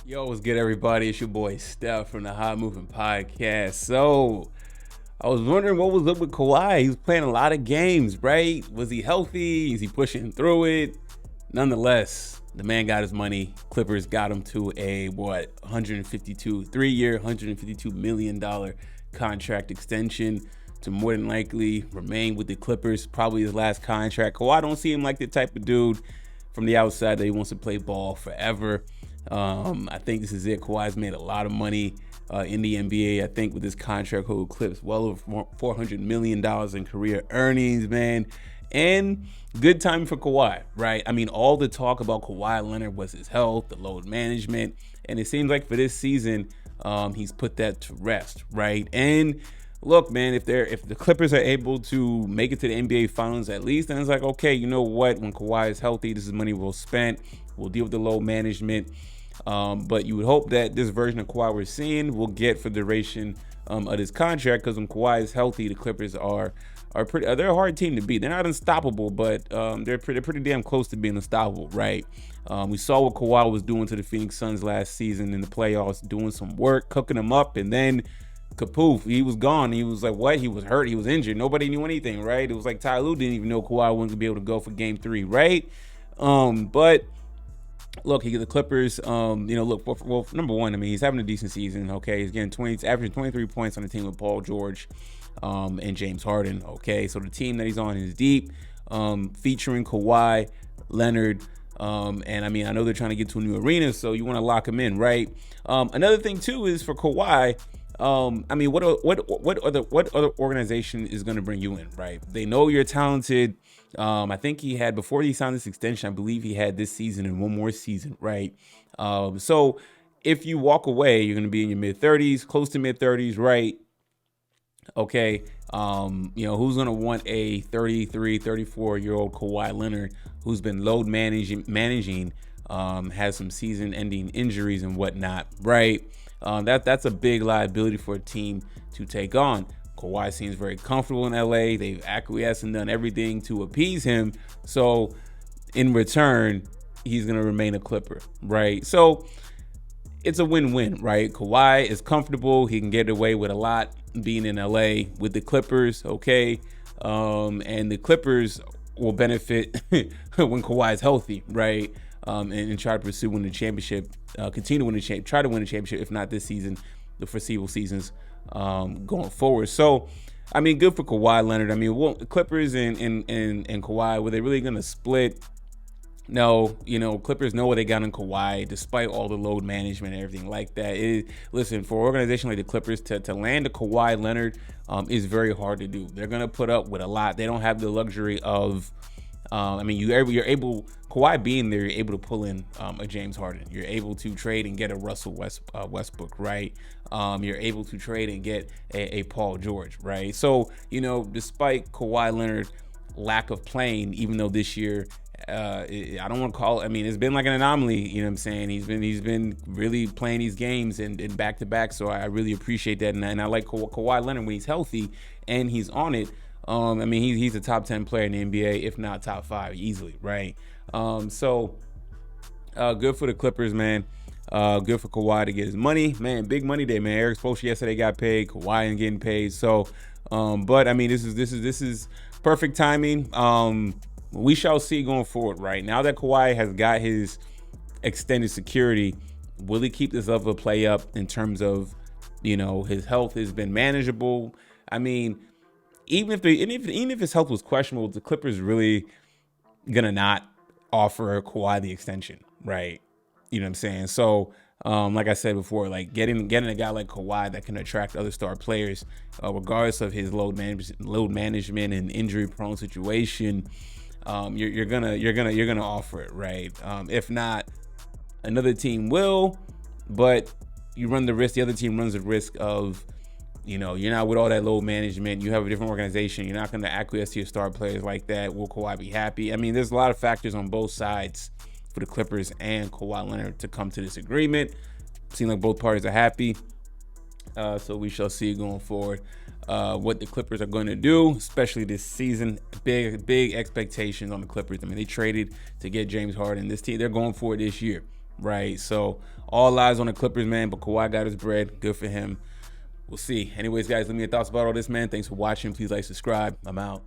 Yo, what's good, everybody? It's your boy Steph from the Hot Moving Podcast. So, I was wondering what was up with Kawhi. He was playing a lot of games, right? Was he healthy? Is he pushing through it? Nonetheless, the man got his money. Clippers got him to a 3-year, $152 million contract extension to more than likely remain with the Clippers. Probably his last contract. Kawhi don't see him like the type of dude from the outside that he wants to play ball forever. I think this is it. Kawhi's made a lot of money in the NBA. I think with this contract, he'll eclipse well over $400 million in career earnings, man. And good time for Kawhi, right? I mean, all the talk about Kawhi Leonard was his health, the load management, and it seems like for this season, he's put that to rest, right? And look, man, if the Clippers are able to make it to the NBA Finals at least, then it's like, okay, you know what? When Kawhi is healthy, this is money well spent. We'll deal with the load management. But you would hope that this version of Kawhi we're seeing will get for the duration of this contract, because when Kawhi is healthy, the Clippers are pretty. They're a hard team to beat. They're not unstoppable, but they're pretty damn close to being unstoppable, right? We saw what Kawhi was doing to the Phoenix Suns last season in the playoffs, doing some work, cooking them up, and then kapoof, he was gone. He was like, what? He was hurt. He was injured. Nobody knew anything, right? It was like Ty Lue didn't even know Kawhi wasn't gonna be able to go for Game 3, right? But look, the Clippers, well, number one, I mean, he's having a decent season, okay? He's averaging 23 points on the team with Paul George and James Harden, okay? So the team that he's on is deep, featuring Kawhi Leonard, and I mean, I know they're trying to get to a new arena, so you want to lock him in, right? Another thing, too, is for Kawhi, I mean, what other organization is going to bring you in, right? They know you're talented. I think he had, before he signed this extension, I believe he had this season and one more season, right? So if you walk away, you're going to be in your mid-30s, close to mid-30s, right? Okay. Who's going to want a 33, 34-year-old Kawhi Leonard who's been load managing, has some season-ending injuries and whatnot, right? That's a big liability for a team to take on. Kawhi seems very comfortable in LA. They've acquiesced and done everything to appease him. So in return, he's going to remain a Clipper, right? So it's a win-win, right? Kawhi is comfortable. He can get away with a lot being in LA with the Clippers, okay? And the Clippers will benefit when Kawhi is healthy, right? And try to pursue winning the championship, continue to win the championship, try to win the championship, if not this season, the foreseeable seasons going forward. So, I mean, good for Kawhi Leonard. I mean, Clippers and Kawhi, were they really going to split? No, Clippers know what they got in Kawhi, despite all the load management and everything like that. Listen, for an organization like the Clippers to land a Kawhi Leonard is very hard to do. They're going to put up with a lot. They don't have the luxury of, you're able, Kawhi being there, you're able to pull in a James Harden. You're able to trade and get a Russell Westbrook, right? You're able to trade and get a Paul George, right? So, despite Kawhi Leonard's lack of playing, even though this year, I don't want to call it, I mean, it's been like an anomaly, you know what I'm saying? He's been really playing these games and back to back, so I really appreciate that. And I like Kawhi Leonard when he's healthy and he's on it. He's a top 10 player in the NBA, if not top 5 easily, right? So good for the Clippers, man. Good for Kawhi to get his money, man. Big money day, man. Eric Spoelstra yesterday got paid. Kawhi ain't getting paid. So, but I mean, this is perfect timing. We shall see going forward, right? Now that Kawhi has got his extended security, will he keep this level of play up in terms of, his health has been manageable? I mean, even if his health was questionable, the Clippers really gonna not offer Kawhi the extension, right? You know what I'm saying? So, like I said before, like getting a guy like Kawhi that can attract other star players, regardless of his load management and injury-prone situation, you're gonna offer it, right? If not, another team will, but you run the risk. The other team runs the risk of, you're not with all that load management. You have a different organization. You're not going to acquiesce to your star players like that. Will Kawhi be happy? I mean, there's a lot of factors on both sides for the Clippers and Kawhi Leonard to come to this agreement. Seems like both parties are happy. So we shall see going forward what the Clippers are going to do, especially this season. Big expectations on the Clippers. I mean, they traded to get James Harden. This team, they're going for it this year. right? So all eyes on the Clippers, man. But Kawhi got his bread. Good for him. We'll see. Anyways, guys, let me know your thoughts about all this, man. Thanks for watching. Please like, subscribe. I'm out.